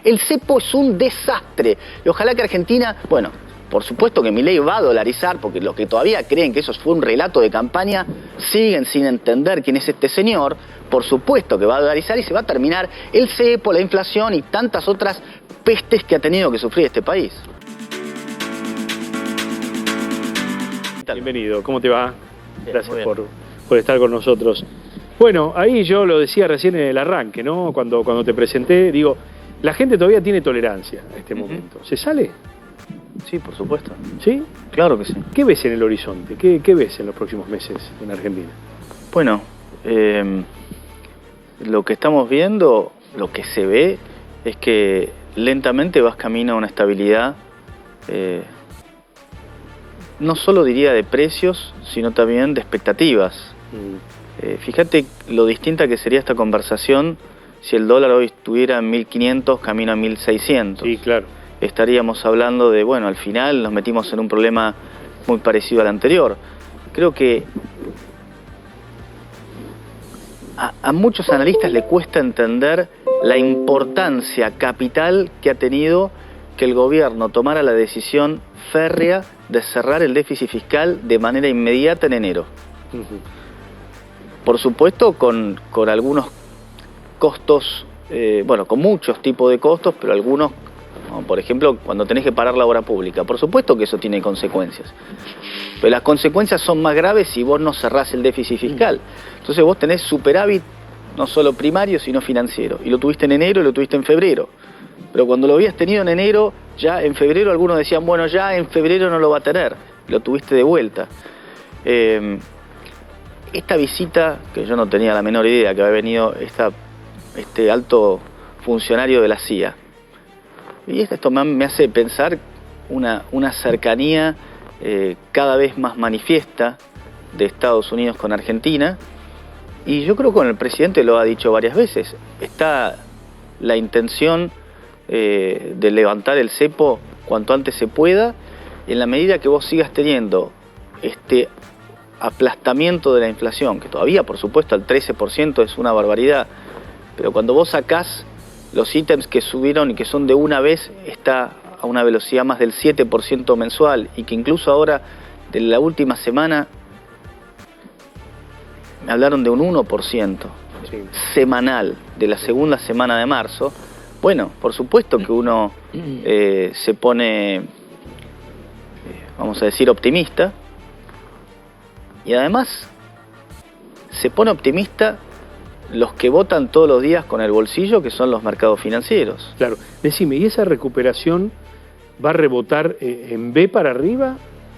El cepo es un desastre. Y ojalá que Argentina, bueno, por supuesto que Milei va a dolarizar, porque los que todavía creen que eso fue un relato de campaña, siguen sin entender quién es este señor. Por supuesto que va a dolarizar y se va a terminar el cepo, la inflación y tantas otras pestes que ha tenido que sufrir este país. Bienvenido, ¿cómo te va? Bien, Gracias muy bien. por estar con nosotros. Bueno, ahí yo lo decía recién en el arranque, ¿no? Cuando te presenté, digo, la gente todavía tiene tolerancia a este momento. ¿Se sale? Sí, por supuesto. ¿Sí? Claro que sí. ¿Qué ves en el horizonte? ¿Qué ves en los próximos meses en Argentina? Bueno, lo que estamos viendo, lo que se ve, es que lentamente vas camino a una estabilidad, no solo diría de precios, sino también de expectativas. Fíjate lo distinta que sería esta conversación si el dólar hoy estuviera en 1.500, camino a 1.600. Sí, claro. Estaríamos hablando de, bueno, al final nos metimos en un problema muy parecido al anterior. Creo que a muchos analistas le cuesta entender la importancia capital que ha tenido que el gobierno tomara la decisión férrea de cerrar el déficit fiscal de manera inmediata en enero. Por supuesto con algunos costos, bueno, con muchos tipos de costos, pero algunos, como por ejemplo, cuando tenés que parar la obra pública. Por supuesto que eso tiene consecuencias. Pero las consecuencias son más graves si vos no cerrás el déficit fiscal. Entonces vos tenés superávit no solo primario, sino financiero. Y lo tuviste en enero y lo tuviste en febrero. Pero cuando lo habías tenido en enero, ya en febrero algunos decían, bueno, ya en febrero no lo va a tener. Lo tuviste de vuelta. Esta visita, que yo no tenía la menor idea que había venido este alto funcionario de la CIA, y esto me hace pensar una cercanía cada vez más manifiesta de Estados Unidos con Argentina, y yo creo que con el presidente lo ha dicho varias veces. Está la intención de levantar el cepo cuanto antes se pueda, en la medida que vos sigas teniendo este aplastamiento de la inflación, que todavía por supuesto al 13% es una barbaridad, pero cuando vos sacás los ítems que subieron y que son de una vez, está a una velocidad más del 7% mensual, y que incluso ahora, de la última semana, me hablaron de un 1% semanal, de la segunda semana de marzo. Bueno, por supuesto que uno se pone, vamos a decir, optimista, y además se pone optimista los que votan todos los días con el bolsillo, que son los mercados financieros. Claro. Decime, ¿y esa recuperación va a rebotar en B para arriba?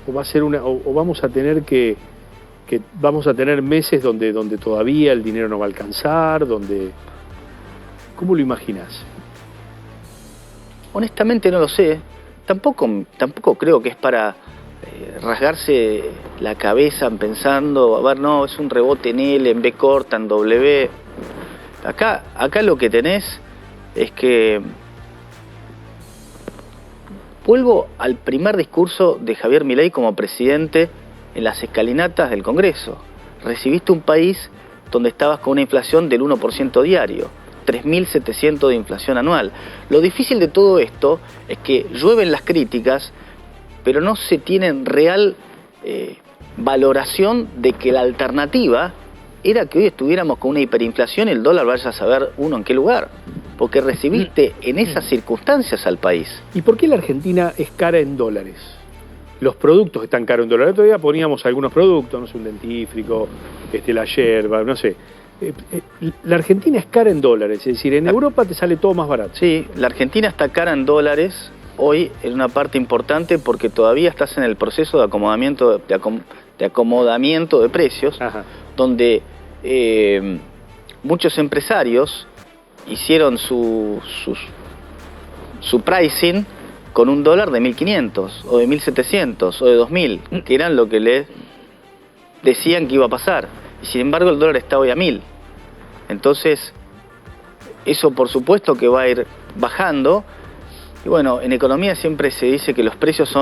¿O va a ser o vamos a tener que vamos a tener meses donde todavía el dinero no va a alcanzar, ¿cómo lo imaginás? Honestamente no lo sé. Tampoco creo que es para rasgarse la cabeza pensando, a ver, no, es un rebote en L, en B corta, en W. Acá lo que tenés es que, vuelvo al primer discurso de Javier Milei como presidente en las escalinatas del Congreso. Recibiste un país donde estabas con una inflación del 1% diario, 3.700 de inflación anual. Lo difícil de todo esto es que llueven las críticas, pero no se tiene real valoración de que la alternativa era que hoy estuviéramos con una hiperinflación y el dólar vaya a saber uno en qué lugar. Porque recibiste en esas circunstancias al país. ¿Y por qué la Argentina es cara en dólares? Los productos están caros en dólares. Todavía poníamos algunos productos, no sé, un dentífrico, la yerba, no sé. La Argentina es cara en dólares, es decir, en Europa te sale todo más barato. Sí, la Argentina está cara en dólares hoy en una parte importante porque todavía estás en el proceso de acomodamiento de precios. Ajá. Donde muchos empresarios hicieron su pricing con un dólar de 1.500 o de 1.700 o de 2.000, que eran lo que les decían que iba a pasar, y sin embargo el dólar está hoy a 1.000. Entonces eso por supuesto que va a ir bajando, y bueno, en economía siempre se dice que los precios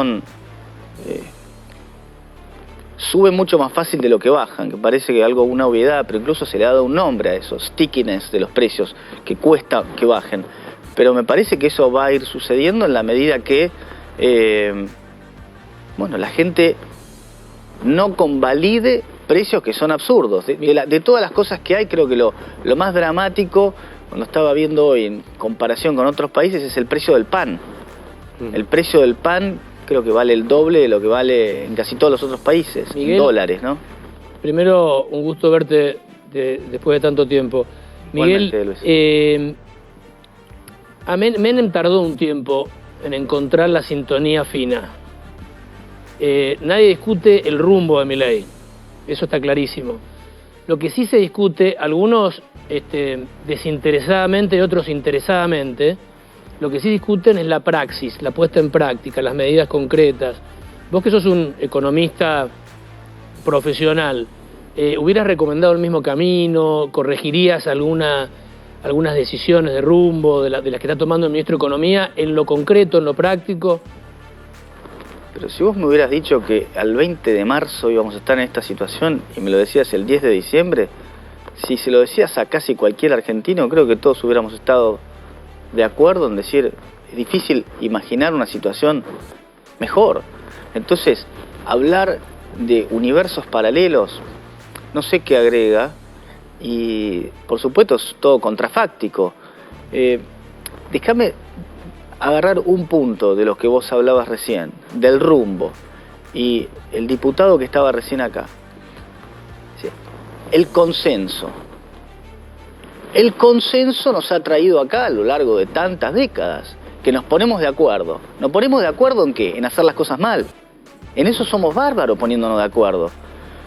suben mucho más fácil de lo que bajan, que parece que algo, una obviedad, pero incluso se le ha dado un nombre a eso, stickiness de los precios, que cuesta que bajen. pero me parece que eso va a ir sucediendo en la medida que bueno, la gente no convalide precios que son absurdos. De todas las cosas que hay, creo que lo más dramático, cuando estaba viendo hoy en comparación con otros países, es el precio del pan. El precio del pan creo que vale el doble de lo que vale en casi todos los otros países, Miguel, en dólares, ¿no? Primero, un gusto verte después de tanto tiempo. Miguel, Menem tardó un tiempo en encontrar la sintonía fina. Nadie discute el rumbo de Milei, eso está clarísimo. Lo que sí se discute, algunos desinteresadamente y otros interesadamente, lo que sí discuten es la praxis, la puesta en práctica, las medidas concretas. Vos que sos un economista profesional, ¿hubieras recomendado el mismo camino? ¿Corregirías algunas decisiones de rumbo de las que está tomando el ministro de Economía en lo concreto, en lo práctico? Pero si vos me hubieras dicho que al 20 de marzo íbamos a estar en esta situación y me lo decías el 10 de diciembre, si se lo decías a casi cualquier argentino, creo que todos hubiéramos estado de acuerdo en decir, es difícil imaginar una situación mejor. Entonces, hablar de universos paralelos, no sé qué agrega, y por supuesto es todo contrafáctico. Déjame agarrar un punto de los que vos hablabas recién, del rumbo, y el diputado que estaba recién acá. El consenso. El consenso nos ha traído acá a lo largo de tantas décadas, que nos ponemos de acuerdo. ¿Nos ponemos de acuerdo en qué? En hacer las cosas mal. En eso somos bárbaros poniéndonos de acuerdo.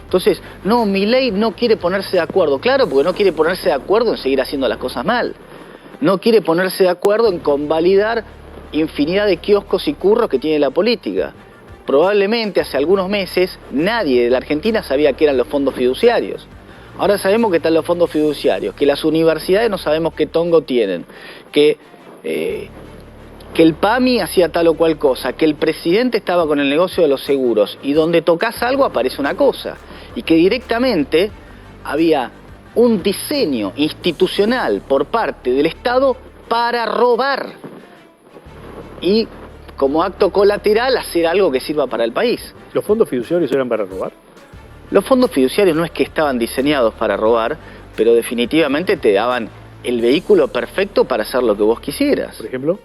Entonces, no, Milei no quiere ponerse de acuerdo. Claro, porque no quiere ponerse de acuerdo en seguir haciendo las cosas mal. No quiere ponerse de acuerdo en convalidar infinidad de kioscos y curros que tiene la política. Probablemente hace algunos meses nadie de la Argentina sabía qué eran los fondos fiduciarios. Ahora sabemos que están los fondos fiduciarios, que las universidades no sabemos qué tongo tienen, que el PAMI hacía tal o cual cosa, que el presidente estaba con el negocio de los seguros y donde tocas algo aparece una cosa, y que directamente había un diseño institucional por parte del Estado para robar y como acto colateral hacer algo que sirva para el país. ¿Los fondos fiduciarios eran para robar? Los fondos fiduciarios no es que estaban diseñados para robar, pero definitivamente te daban el vehículo perfecto para hacer lo que vos quisieras. ¿Por ejemplo?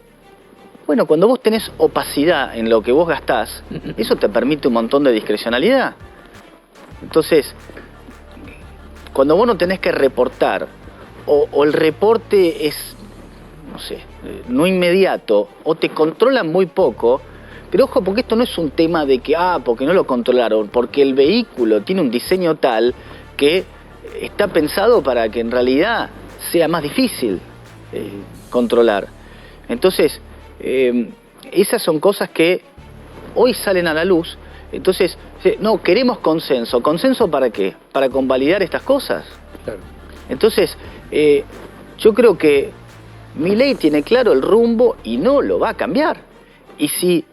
Bueno, cuando vos tenés opacidad en lo que vos gastás, eso te permite un montón de discrecionalidad. Entonces, cuando vos no tenés que reportar, o el reporte es, no sé, no inmediato, o te controlan muy poco. Pero ojo, porque esto no es un tema de que, porque no lo controlaron, porque el vehículo tiene un diseño tal que está pensado para que en realidad sea más difícil controlar. Entonces, esas son cosas que hoy salen a la luz. Entonces, no, queremos consenso. ¿Consenso para qué? ¿Para convalidar estas cosas? Claro. Entonces, yo creo que Milei tiene claro el rumbo y no lo va a cambiar. Y si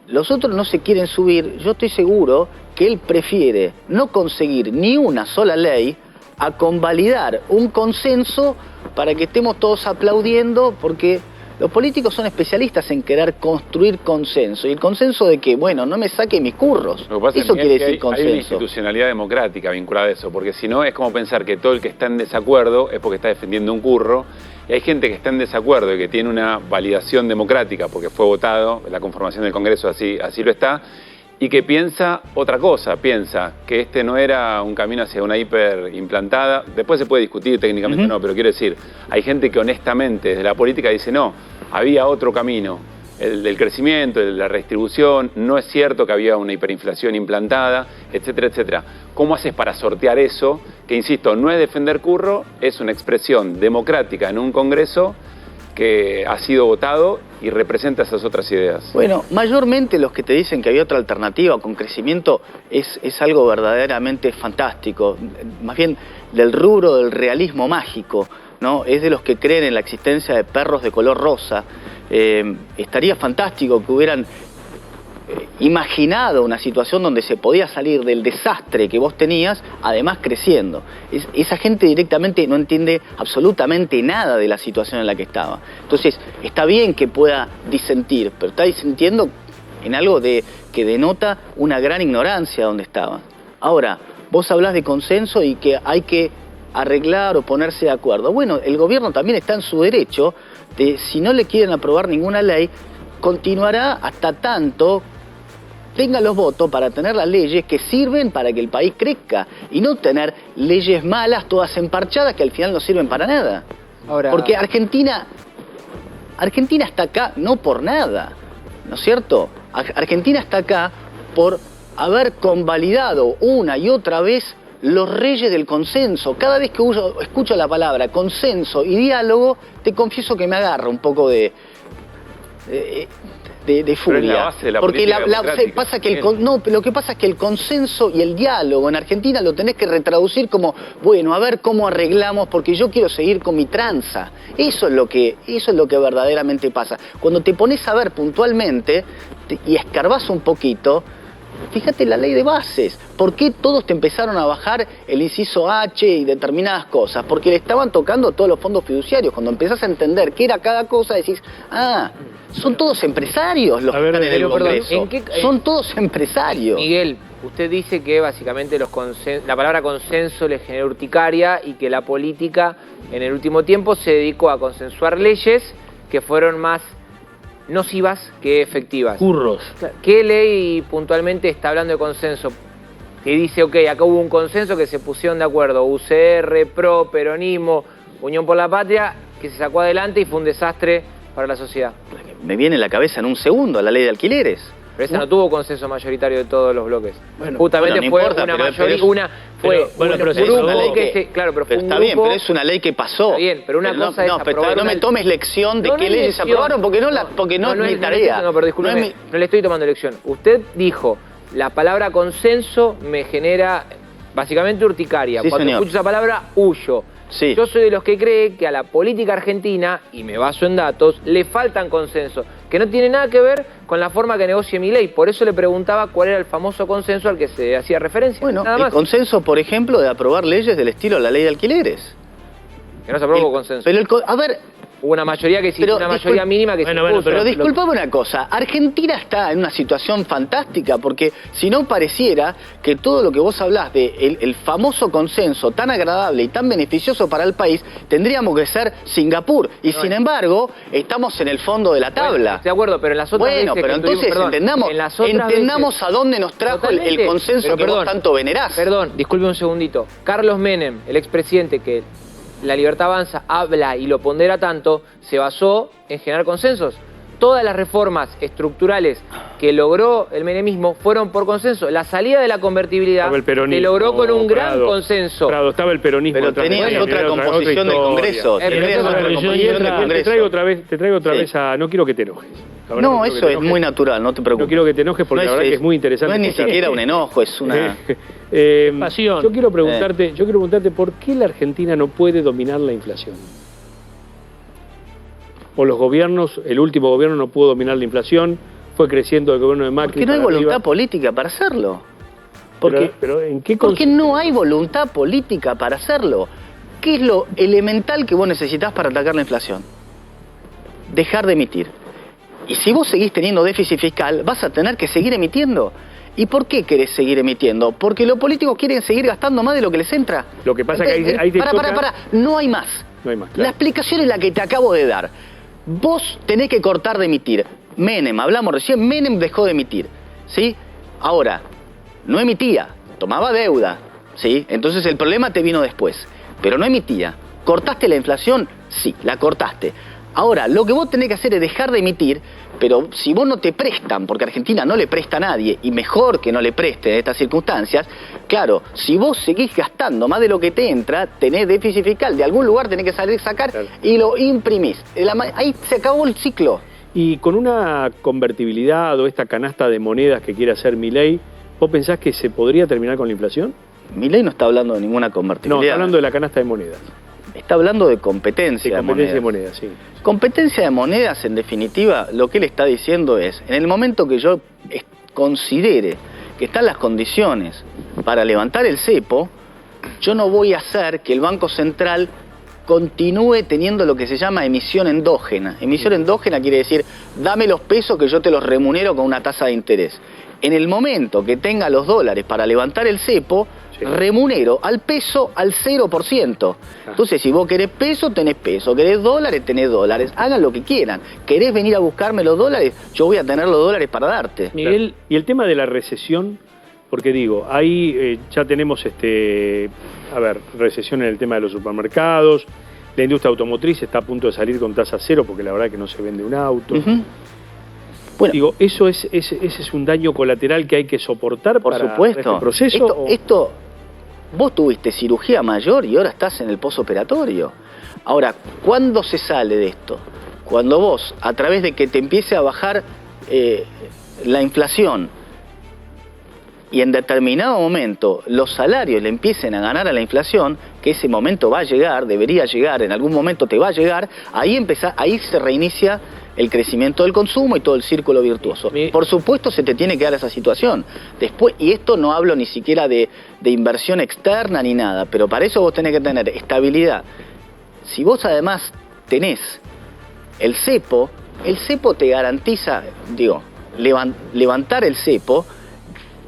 los otros no se quieren subir, yo estoy seguro que él prefiere no conseguir ni una sola ley a convalidar un consenso para que estemos todos aplaudiendo, porque los políticos son especialistas en querer construir consenso. ¿Y el consenso de qué? Bueno, no me saque mis curros. Eso quiere decir consenso. Hay una institucionalidad democrática vinculada a eso, porque si no es como pensar que todo el que está en desacuerdo es porque está defendiendo un curro, y hay gente que está en desacuerdo y que tiene una validación democrática porque fue votado, la conformación del Congreso así lo está, y que piensa otra cosa, piensa que este no era un camino hacia una hiperimplantada. Después se puede discutir técnicamente o no, pero quiero decir, hay gente que honestamente desde la política dice no, había otro camino, el del crecimiento, el de la redistribución, no es cierto que había una hiperinflación implantada, etcétera, etcétera. ¿Cómo haces para sortear eso? Que insisto, no es defender curro, es una expresión democrática en un Congreso que ha sido votado y representa esas otras ideas. Bueno, mayormente los que te dicen que había otra alternativa con crecimiento es algo verdaderamente fantástico, más bien del rubro del realismo mágico, ¿no? Es de los que creen en la existencia de perros de color rosa. Estaría fantástico que hubieran imaginado una situación donde se podía salir del desastre que vos tenías, además creciendo. Esa gente directamente no entiende absolutamente nada de la situación en la que estaba. Entonces, está bien que pueda disentir, pero está disentiendo en algo que denota una gran ignorancia donde estaba. Ahora, vos hablás de consenso y que hay que arreglar o ponerse de acuerdo. Bueno, el gobierno también está en su derecho de, si no le quieren aprobar ninguna ley, continuará hasta tanto tenga los votos para tener las leyes que sirven para que el país crezca y no tener leyes malas, todas emparchadas, que al final no sirven para nada. Ahora... Porque Argentina está acá no por nada, ¿no es cierto? Argentina está acá por haber convalidado una y otra vez los reyes del consenso. Cada vez que escucho la palabra consenso y diálogo, te confieso que me agarra un poco de furia. Pero es la base de la porque política pasa que lo que pasa es que el consenso y el diálogo en Argentina lo tenés que retraducir como, bueno, a ver cómo arreglamos, porque yo quiero seguir con mi tranza. Eso es lo que verdaderamente pasa. Cuando te pones a ver puntualmente y escarbás un poquito, fíjate la ley de bases. ¿Por qué todos te empezaron a bajar el inciso H y determinadas cosas? Porque le estaban tocando todos los fondos fiduciarios. Cuando empezás a entender qué era cada cosa, decís, son todos empresarios los que están en el Congreso. Son todos empresarios. Miguel, usted dice que básicamente la palabra consenso le genera urticaria y que la política en el último tiempo se dedicó a consensuar leyes que fueron más nocivas que efectivas. Curros. ¿Qué ley puntualmente está hablando de consenso? Que dice, ok, acá hubo un consenso que se pusieron de acuerdo, UCR, PRO, Peronismo, Unión por la Patria, que se sacó adelante y fue un desastre para la sociedad. Me viene en la cabeza en un segundo la ley de alquileres. Pero esa no tuvo consenso mayoritario de todos los bloques. Bueno, justamente no fue importa, una pero mayoría, es- pero es una ley que, claro, pero fue un está bien, grupo. pero es una ley que pasó. Está bien, pero una cosa es pero aprobar no una- me tomes lección de No, qué no es leyes se lección. aprobaron, porque no es mi tarea. No, pero discúlpeme, No es no le estoy tomando lección. Usted dijo, la palabra consenso me genera básicamente urticaria. Sí, Cuando señor. escucho esa palabra, huyo. Sí. Yo soy de los que cree que a la política argentina, y me baso en datos, le faltan consenso, que no tiene nada que ver con la forma que negocie mi ley. Por eso le preguntaba cuál era el famoso consenso al que se hacía referencia. Bueno, nada el más. consenso, por ejemplo, de aprobar leyes del estilo de la ley de alquileres. Que no se aprobó consenso. Pero a ver, Hubo una mayoría que sí, pero una mayoría mínima que Bueno, se bueno, impuso. pero disculpame una cosa, Argentina está en una situación fantástica, porque si no pareciera que todo lo que vos hablás de el famoso consenso tan agradable y tan beneficioso para el país, tendríamos que ser Singapur, y sin embargo, estamos en el fondo de la Bueno, tabla. estoy de acuerdo, pero en las otras Bueno, veces pero que tuvimos- entonces perdón, entendamos, en las otras entendamos veces- a dónde nos trajo el Totalmente, consenso pero que vos perdón, tanto venerás. Perdón, disculpe un segundito. Carlos Menem, el expresidente que La Libertad Avanza habla y lo pondera tanto, se basó en generar consensos. Todas las reformas estructurales que logró el menemismo fueron por consenso. La salida de la convertibilidad Estaba el peronismo, se logró con un gran Prado. consenso. Prado, estaba el peronismo. Pero detrás de tenías eso, otra era composición del historia. Congreso. pero Tenías otra otra composición composición del del Te Congreso. traigo otra Sí. vez a... No quiero que te enojes. La verdad No, quiero que eso te es enojes. muy natural, no te preocupes. No quiero que te enojes porque la verdad que es muy interesante. No es ni escucharte. siquiera un enojo, es una... Pasión. Yo quiero preguntarte por qué la Argentina no puede dominar la inflación. O los gobiernos, el último gobierno no pudo dominar la inflación, fue creciendo el gobierno de Macri. Porque no hay para voluntad arriba. política para hacerlo. Porque, Pero ¿en qué porque no hay voluntad política para hacerlo. ¿Qué es lo elemental que vos necesitás para atacar la inflación? Dejar de emitir. Y si vos seguís teniendo déficit fiscal, vas a tener que seguir emitiendo. ¿Y por qué querés seguir emitiendo? Porque los políticos quieren seguir gastando más de lo que les entra. Lo que pasa es que ahí te choca- Pará, no hay más. No hay más, La claro. explicación es la que te acabo de dar. Vos tenés que cortar de emitir. Menem, hablamos recién, Menem dejó de emitir, ¿sí? Ahora, no emitía, tomaba deuda, ¿sí? Entonces el problema te vino después, pero no emitía. ¿Cortaste la inflación? Sí, la cortaste. Ahora, lo que vos tenés que hacer es dejar de emitir, pero si vos no te prestan, porque Argentina no le presta a nadie, y mejor que no le preste en estas circunstancias, claro, si vos seguís gastando más de lo que te entra, tenés déficit fiscal, de algún lugar tenés que salir a sacar Claro. y lo imprimís. Ahí se acabó el ciclo. Y con una convertibilidad o esta canasta de monedas que quiere hacer Milei, ¿vos pensás que se podría terminar con la inflación? Milei no está hablando de ninguna No, convertibilidad. está hablando de la canasta de monedas. Está hablando de competencia, De de competencia de monedas. monedas, sí. Competencia de monedas, en definitiva, lo que él está diciendo es, en el momento que yo considere que están las condiciones para levantar el cepo, yo no voy a hacer que el Banco Central continúe teniendo lo que se llama emisión endógena. Emisión endógena quiere decir, dame los pesos que yo te los remunero con una tasa de interés. En el momento que tenga los dólares para levantar el cepo, remunero al peso al 0%. Entonces, si vos querés peso, tenés peso. Querés dólares, tenés dólares. Hagan lo que quieran. ¿Querés venir a buscarme los dólares? Yo voy a tener los dólares para darte. Miguel, y el tema de la recesión, porque digo, ahí ya tenemos, recesión en el tema de los supermercados, la industria automotriz está a punto de salir con tasa cero porque la verdad que no se vende un auto. Bueno, digo, ese es un daño colateral que hay que soportar por para supuesto. este proceso. Esto, vos tuviste cirugía mayor y ahora estás en el posoperatorio. Ahora, ¿cuándo se sale de esto? Cuando vos, a través de que te empiece a bajar la inflación y en determinado momento los salarios le empiecen a ganar a la inflación, que ese momento va a llegar, debería llegar, en algún momento te va a llegar, ahí se reinicia el crecimiento del consumo y todo el círculo virtuoso. Por supuesto se te tiene que dar esa situación. Después, y esto no hablo ni siquiera de inversión externa ni nada, pero para eso vos tenés que tener estabilidad. Si vos además tenés el cepo te garantiza, levantar el cepo.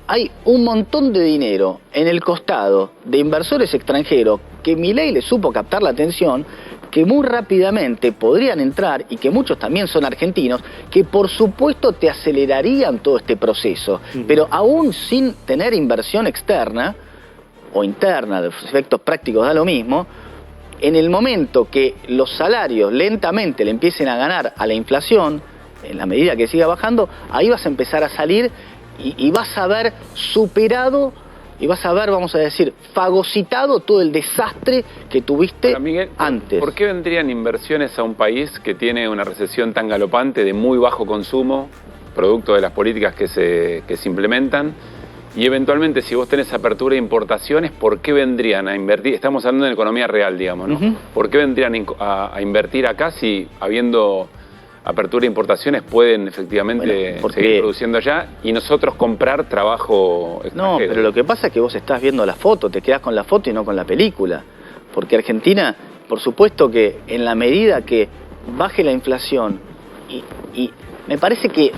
Hay un montón de dinero en el costado de inversores extranjeros que Milei le supo captar la atención, que muy rápidamente podrían entrar y que muchos también son argentinos, que por supuesto te acelerarían todo este proceso, pero aún sin tener inversión externa o interna, de efectos prácticos da lo mismo, en el momento que los salarios lentamente le empiecen a ganar a la inflación, en la medida que siga bajando, ahí vas a empezar a salir y vas a haber superado y vas a haber, vamos a decir, fagocitado todo el desastre que tuviste Miguel, antes. ¿Por qué vendrían inversiones a un país que tiene una recesión tan galopante de muy bajo consumo, producto de las políticas que se implementan? Y eventualmente, si vos tenés apertura de importaciones, ¿por qué vendrían a invertir? Estamos hablando de economía real, digamos, ¿no? ¿Por qué vendrían a invertir acá si habiendo apertura de importaciones pueden efectivamente seguir produciendo allá y nosotros comprar trabajo extranjero? No, pero lo que pasa es que vos estás viendo la foto, te quedás con la foto y no con la película. Porque Argentina, por supuesto que en la medida que baje la inflación y me parece que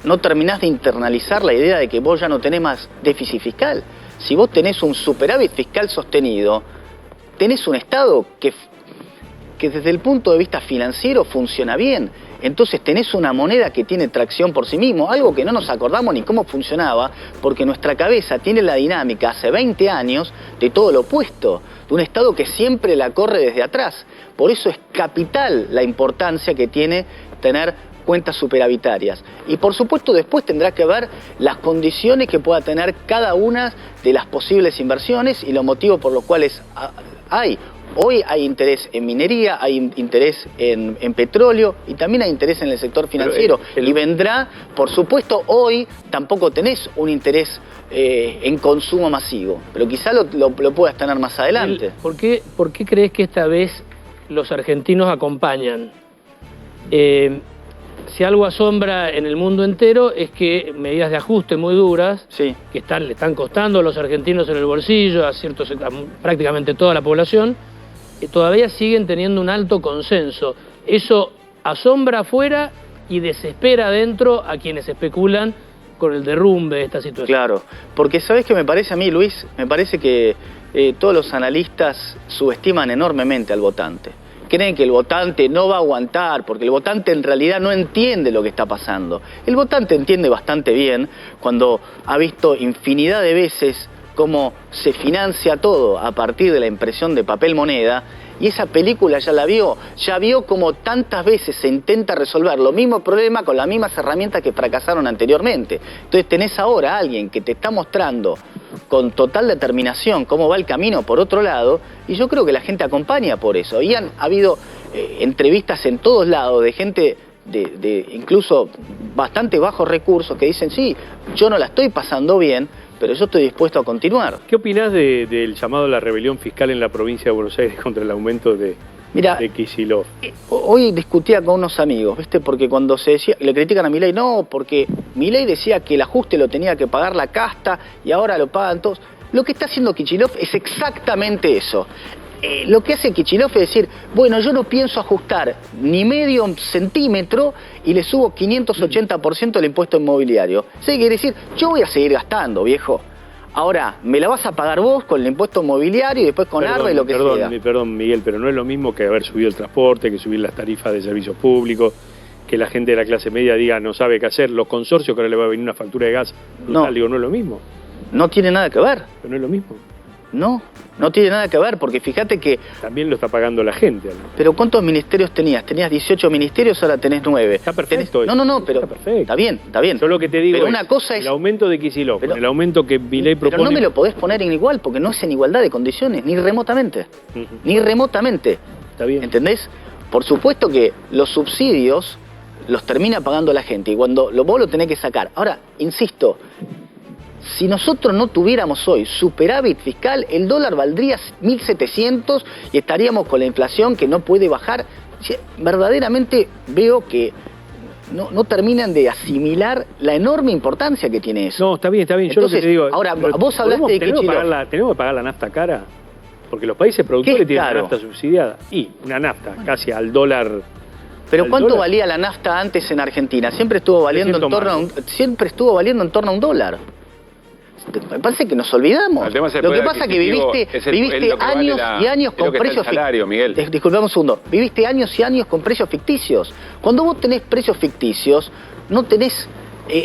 no terminás de internalizar la idea de que vos ya no tenés más déficit fiscal. Si vos tenés un superávit fiscal sostenido, tenés un Estado que desde el punto de vista financiero funciona bien. Entonces tenés una moneda que tiene tracción por sí mismo, algo que no nos acordamos ni cómo funcionaba, porque nuestra cabeza tiene la dinámica hace 20 años de todo lo opuesto, de un Estado que siempre la corre desde atrás. Por eso es capital la importancia que tiene tener cuentas superavitarias. Y por supuesto después tendrá que ver las condiciones que pueda tener cada una de las posibles inversiones y los motivos por los cuales hay. Hoy hay interés en minería, hay interés en petróleo y también hay interés en el sector financiero. Y vendrá, por supuesto, hoy tampoco tenés un interés en consumo masivo, pero quizá lo puedas tener más adelante. ¿Por qué crees que esta vez los argentinos acompañan? Si algo asombra en el mundo entero es que medidas de ajuste muy duras, que le están costando a los argentinos en el bolsillo, a prácticamente toda la población, todavía siguen teniendo un alto consenso. Eso asombra afuera y desespera adentro a quienes especulan con el derrumbe de esta situación. Claro, porque ¿sabés qué me parece a mí, Luis? Me parece que todos los analistas subestiman enormemente al votante. Creen que el votante no va a aguantar, porque el votante en realidad no entiende lo que está pasando. El votante entiende bastante bien cuando ha visto infinidad de veces cómo se financia todo a partir de la impresión de papel moneda, y esa película ya vio como tantas veces se intenta resolver lo mismo problema con las mismas herramientas que fracasaron anteriormente. Entonces tenés ahora a alguien que te está mostrando con total determinación cómo va el camino por otro lado, y yo creo que la gente acompaña por eso. Y ha habido entrevistas en todos lados de gente de incluso bastante bajos recursos que dicen, sí, yo no la estoy pasando bien, pero yo estoy dispuesto a continuar. ¿Qué opinás del llamado a la rebelión fiscal en la provincia de Buenos Aires contra el aumento de Mira, de Kicillof. Hoy discutía con unos amigos, ¿viste? Porque cuando se decía, le critican a Milei, no, porque Milei decía que el ajuste lo tenía que pagar la casta y ahora lo pagan todos. Lo que está haciendo Kicillof es exactamente eso. Lo que hace Kicillof es decir, bueno, yo no pienso ajustar ni medio centímetro y le subo 580% el impuesto inmobiliario. Eso quiere decir, yo voy a seguir gastando, viejo. Ahora, me la vas a pagar vos con el impuesto inmobiliario y después con ARBA y lo que sea. Perdón, Miguel, pero no es lo mismo que haber subido el transporte, que subir las tarifas de servicios públicos, que la gente de la clase media diga no sabe qué hacer, los consorcios que ahora le va a venir una factura de gas brutal, No. digo, no es lo mismo. No tiene nada que ver. Pero no es lo mismo. No tiene nada que ver, porque fíjate que... También lo está pagando la gente, ¿no? Pero ¿cuántos ministerios tenías? Tenías 18 ministerios, ahora tenés 9. Está perfecto. No, pero está perfecto. está bien. Yo lo que te digo pero es, una cosa es... el aumento de Kicillof, Pero- el aumento que Milei propone... Pero no me lo podés poner en igual, porque no es en igualdad de condiciones, ni remotamente. Ujú. Ni remotamente. Está bien. ¿Entendés? Por supuesto que los subsidios los termina pagando la gente y cuando vos lo tenés que sacar. Ahora, insisto, si nosotros no tuviéramos hoy superávit fiscal, el dólar valdría 1.700 y estaríamos con la inflación que no puede bajar. Verdaderamente veo que no terminan de asimilar la enorme importancia que tiene eso. No, está bien. Yo lo que Entonces, te digo... ahora, pero vos hablaste de tenemos que Kicillof. tenemos que pagar la nafta cara, porque los países productores ¿Qué es tienen caro? nafta subsidiada. Y una nafta casi al dólar... Pero al ¿cuánto dólar. valía la nafta antes en Argentina? Siempre estuvo valiendo en 300 torno a mangos. siempre estuvo valiendo en torno a $1. Me parece que nos olvidamos. El tema es el Lo que poder pasa es que adquisitivo, viviste, es el- viviste es lo que vale años la- y años es lo con que está el precios salario, Miguel. Disculpame un segundo. Viviste años y años con precios ficticios. Cuando vos tenés precios ficticios, no tenés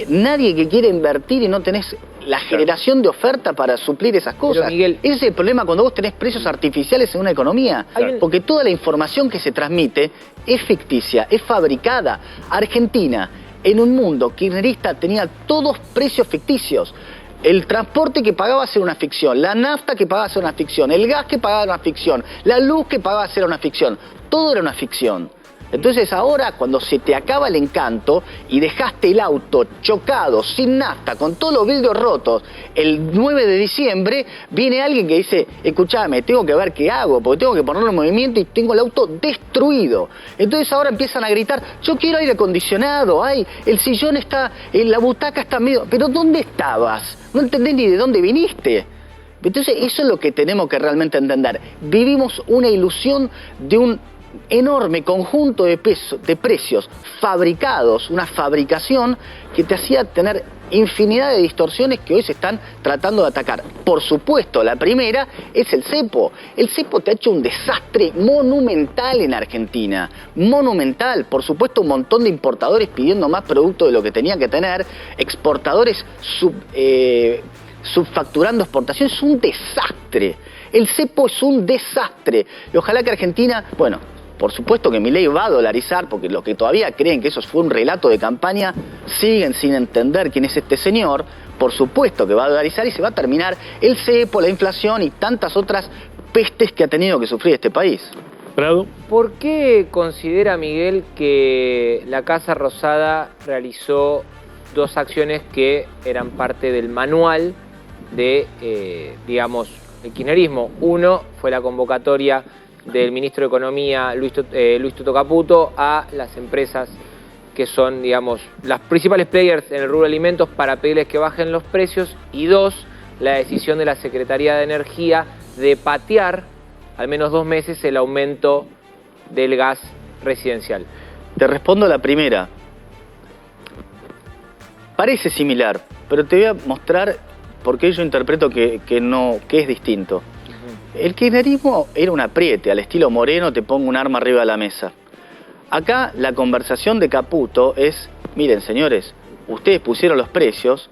nadie que quiere invertir y no tenés la generación de oferta para suplir esas cosas. Miguel- Ese es el problema cuando vos tenés precios artificiales en una economía. Hay un- Porque toda la información que se transmite es ficticia, es fabricada. Argentina, en un mundo kirchnerista, tenía todos precios ficticios. El transporte que pagabas era una ficción, la nafta que pagabas era una ficción, el gas que pagabas era una ficción, la luz que pagabas era una ficción. Todo era una ficción. Entonces ahora, cuando se te acaba el encanto y dejaste el auto chocado, sin nafta, con todos los vidrios rotos, el 9 de diciembre, viene alguien que dice, escuchame, tengo que ver qué hago, porque tengo que ponerlo en movimiento y tengo el auto destruido. Entonces ahora empiezan a gritar, yo quiero aire acondicionado, ay, el sillón está, la butaca está medio... Pero ¿dónde estabas? No entendés ni de dónde viniste. Entonces eso es lo que tenemos que realmente entender. Vivimos una ilusión de un enorme conjunto de precios fabricados, una fabricación que te hacía tener infinidad de distorsiones que hoy se están tratando de atacar. Por supuesto, la primera es el cepo. El cepo te ha hecho un desastre monumental en Argentina. Monumental. Por supuesto, un montón de importadores pidiendo más producto de lo que tenían que tener. Exportadores subfacturando exportaciones. Es un desastre. El cepo es un desastre. Y ojalá que Argentina, bueno, por supuesto que Milei va a dolarizar, porque los que todavía creen que eso fue un relato de campaña, siguen sin entender quién es este señor. Por supuesto que va a dolarizar y se va a terminar el cepo, la inflación y tantas otras pestes que ha tenido que sufrir este país. Prado. ¿Por qué considera Miguel que la Casa Rosada realizó dos acciones que eran parte del manual de, digamos, el kirchnerismo? Uno fue la convocatoria del ministro de Economía, Luis Tuto Caputo, a las empresas que son, digamos, las principales players en el rubro de alimentos para pedirles que bajen los precios. Y dos, la decisión de la Secretaría de Energía de patear al menos 2 meses el aumento del gas residencial. Te respondo la primera. Parece similar, pero te voy a mostrar por qué yo interpreto que es distinto. El kirchnerismo era un apriete, al estilo Moreno, te pongo un arma arriba de la mesa. Acá la conversación de Caputo es, miren señores, ustedes pusieron los precios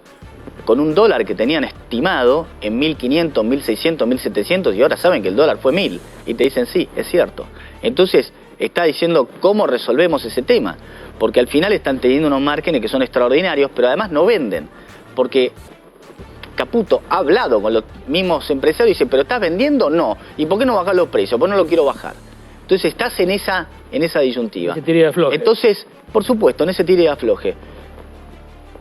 con un dólar que tenían estimado en 1.500, 1.600, 1.700 y ahora saben que el dólar fue 1.000. Y te dicen, sí, es cierto. Entonces está diciendo cómo resolvemos ese tema. Porque al final están teniendo unos márgenes que son extraordinarios, pero además no venden. Porque Caputo ha hablado con los mismos empresarios y dice, ¿pero estás vendiendo? No. ¿Y por qué no bajar los precios? Pues no lo quiero bajar. Entonces estás en esa disyuntiva. Ese tire y afloje. Entonces, por supuesto, en ese tire y afloje.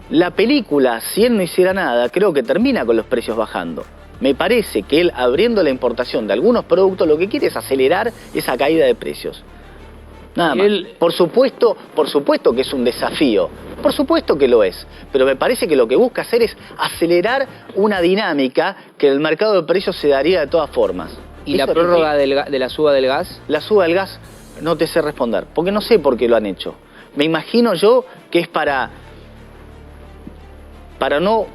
La película, si él no hiciera nada, creo que termina con los precios bajando. Me parece que él, abriendo la importación de algunos productos, lo que quiere es acelerar esa caída de precios. Nada más. Por supuesto que es un desafío, por supuesto que lo es, pero me parece que lo que busca hacer es acelerar una dinámica que en el mercado de precios se daría de todas formas. ¿Y la prórroga de la suba del gas? La suba del gas no te sé responder, porque no sé por qué lo han hecho. Me imagino yo que es para no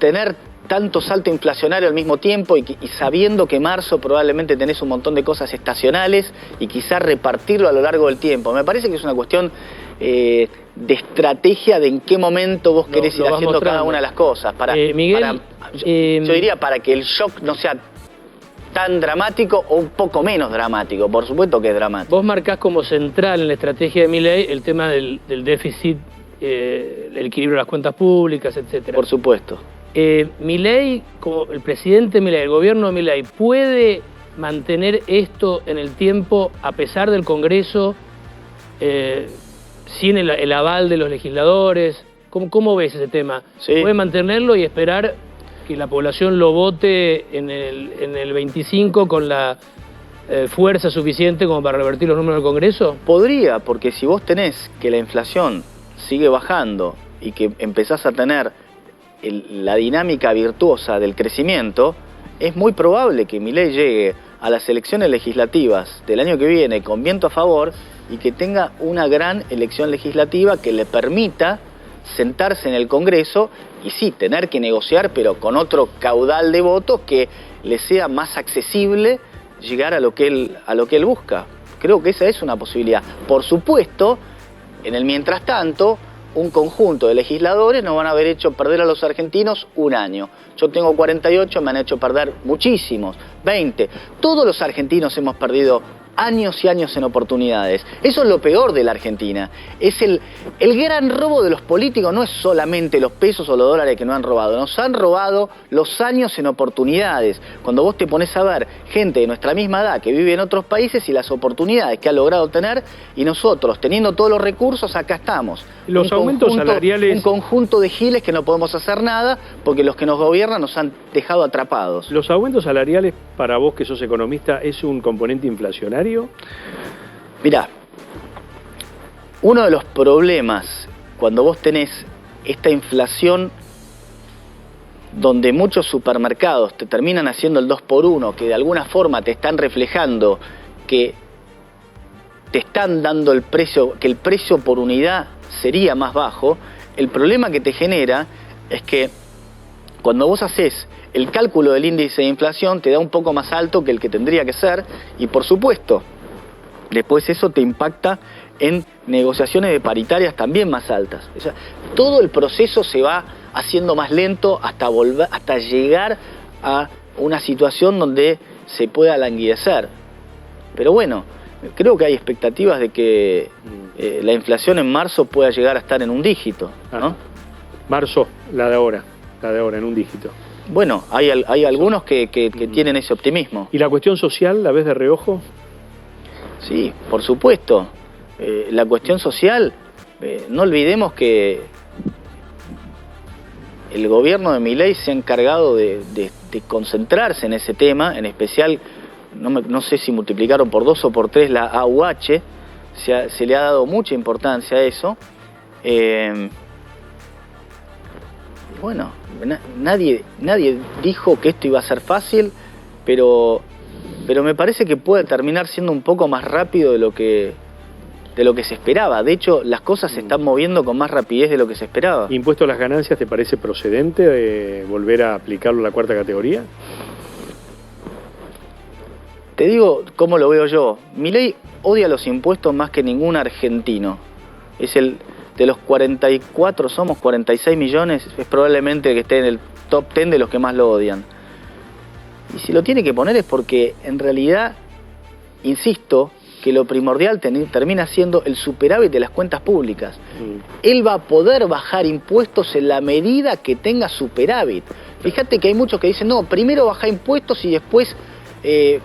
tener tanto salto inflacionario al mismo tiempo y sabiendo que marzo probablemente tenés un montón de cosas estacionales y quizás repartirlo a lo largo del tiempo. Me parece que es una cuestión de estrategia de en qué momento vos querés ir haciendo mostrando cada una de las cosas. Miguel, yo diría para que el shock no sea tan dramático o un poco menos dramático. Por supuesto que es dramático. Vos marcás como central en la estrategia de Milei el tema del déficit, el equilibrio de las cuentas públicas, etcétera. Por supuesto. Milei, como el presidente Milei, el gobierno de Milei, ¿puede mantener esto en el tiempo a pesar del Congreso, sin el aval de los legisladores? ¿Cómo ves ese tema? Sí. ¿Puede mantenerlo y esperar que la población lo vote en el 25 con la fuerza suficiente como para revertir los números del Congreso? Podría, porque si vos tenés que la inflación sigue bajando y que empezás a tener la dinámica virtuosa del crecimiento, es muy probable que Milei llegue a las elecciones legislativas del año que viene con viento a favor y que tenga una gran elección legislativa que le permita sentarse en el Congreso y sí, tener que negociar, pero con otro caudal de votos que le sea más accesible llegar a lo que él busca. Creo que esa es una posibilidad. Por supuesto, en el mientras tanto, un conjunto de legisladores nos van a haber hecho perder a los argentinos un año. Yo tengo 48, me han hecho perder muchísimos, 20. Todos los argentinos hemos perdido años y años en oportunidades. Eso es lo peor de la Argentina. Es el gran robo de los políticos, no es solamente los pesos o los dólares que nos han robado. Nos han robado los años en oportunidades. Cuando vos te pones a ver gente de nuestra misma edad que vive en otros países y las oportunidades que ha logrado tener, y nosotros, teniendo todos los recursos, acá estamos. Los aumentos salariales... Un conjunto de giles que no podemos hacer nada porque los que nos gobiernan nos han dejado atrapados. ¿Los aumentos salariales, para vos que sos economista, es un componente inflacionario? Mirá, uno de los problemas cuando vos tenés esta inflación donde muchos supermercados te terminan haciendo el 2x1, que de alguna forma te están reflejando que te están dando el precio, que el precio por unidad sería más bajo, el problema que te genera es que cuando vos haces el cálculo del índice de inflación te da un poco más alto que el que tendría que ser y por supuesto después eso te impacta en negociaciones de paritarias también más altas. O sea, todo el proceso se va haciendo más lento hasta llegar a una situación donde se pueda languidecer. Pero bueno, creo que hay expectativas de que la inflación en marzo pueda llegar a estar en un dígito, ¿no? Marzo, la de ahora, en un dígito. Bueno, hay algunos que tienen ese optimismo. ¿Y la cuestión social la ves de reojo? Sí, por supuesto. La cuestión social, no olvidemos que el gobierno de Milei se ha encargado de concentrarse en ese tema, en especial, no sé si multiplicaron por 2 o por 3 la AUH, se le ha dado mucha importancia a eso. Bueno, nadie dijo que esto iba a ser fácil, pero me parece que puede terminar siendo un poco más rápido de lo que se esperaba. De hecho, las cosas se están moviendo con más rapidez de lo que se esperaba. ¿Impuesto a las ganancias te parece procedente volver a aplicarlo a la cuarta categoría? Te digo cómo lo veo yo. Milei odia los impuestos más que ningún argentino. Es de los 44, somos 46 millones, es probablemente que esté en el top 10 de los que más lo odian. Y si lo tiene que poner es porque en realidad, insisto, que lo primordial termina siendo el superávit de las cuentas públicas. Él va a poder bajar impuestos en la medida que tenga superávit. Fíjate que hay muchos que dicen, no, primero baja impuestos y después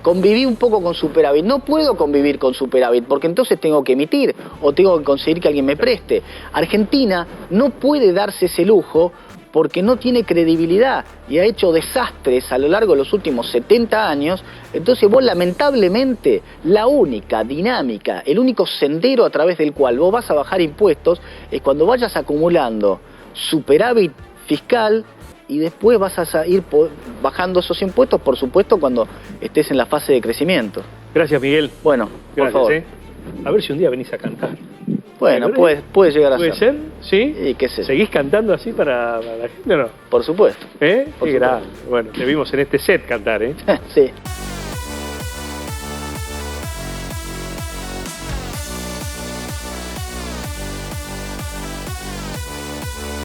conviví un poco con superávit. No puedo convivir con superávit porque entonces tengo que emitir o tengo que conseguir que alguien me preste. Argentina no puede darse ese lujo porque no tiene credibilidad y ha hecho desastres a lo largo de los últimos 70 años. Entonces vos, lamentablemente, la única dinámica, el único sendero a través del cual vos vas a bajar impuestos es cuando vayas acumulando superávit fiscal y después vas a ir bajando esos impuestos, por supuesto, cuando estés en la fase de crecimiento. Gracias, Miguel. Bueno, por favor. A ver si un día venís a cantar. Bueno, puede llegar a ser. ¿Puede ser? ¿Sí? ¿Y qué sé? ¿Seguís cantando así para la gente o no? Por supuesto. ¿Eh? Por Qué supuesto. grave. Bueno, te vimos en este set cantar, ¿eh? Sí.